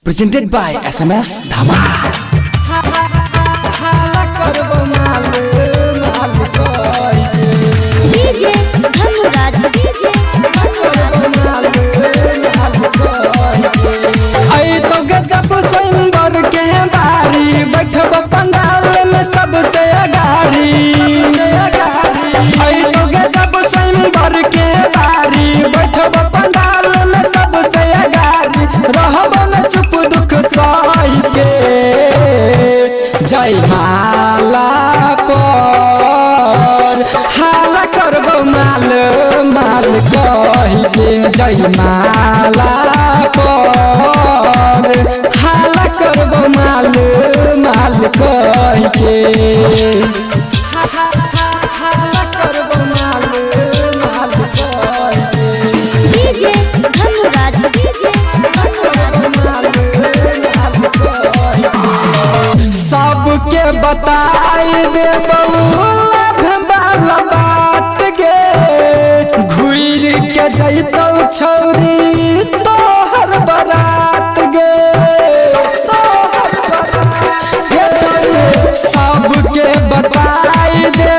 Presented by SMS Dhamal। DJ Dhanuraj आई तो गजब स्वयंवर के बारी बैठब पंडाल में सबसे अगाड़ी। आई तो गजब स्वयंवर के बारी बैठब पंडाल में सबसे अगाड़ी। रहब न चुप दुख सही के जय माला पर हाला करब माल माल कही के जय माला पर हाला करब माल माल कही के हाला करब माल माल कही के डीजे धनुराज सबके बताई दे वाला बात गे घुर के जैतौ छौरी तोहर बारात गे सबके बताई दे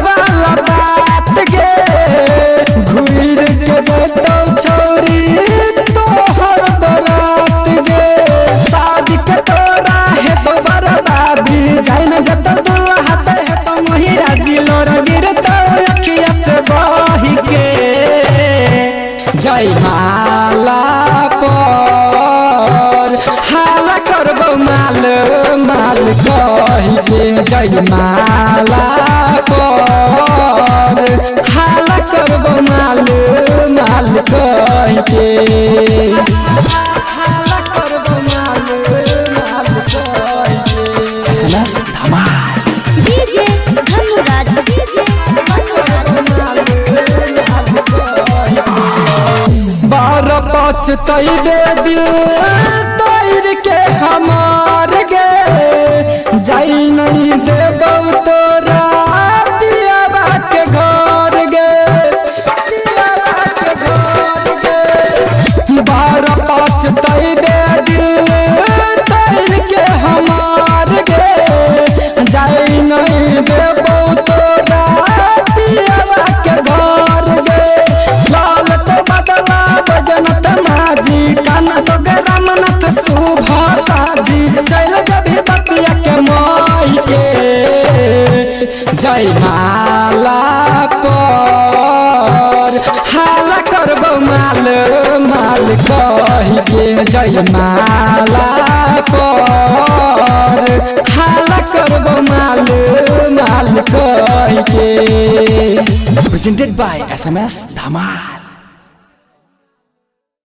वाला बात गे घुर के जैतौ छौरी तोहर बारात गे शादी के तोरा है तो बर्बादी जाइन जत दुल्हा है तो महिरा जिलोर गिरतो अखिया से बही के जय माला पर हाला करब माल माल कही के जय माला पर हाला करब माल माल कही के हाला करब माल माल कही के SMS Dhamal। डीजे धनुराज बार पछतैबे दिल तैर के हमार गे जाई नहीं देबौ तोरा पियाबा के घर गे पियाबा के घर गे बार पछतैबे दिल तैर के हमार गे जाई नहीं देबौ तोरा पियाबा के घर गे लाल तो बदला बजनत माजी काना तो गरमनत सुभाषाजी चल जभी बतिया के माई के जय माला पर हाला करब माल माल कही के जय माला पर हाला करब माल माल कही के Presented by SMS Dhamal।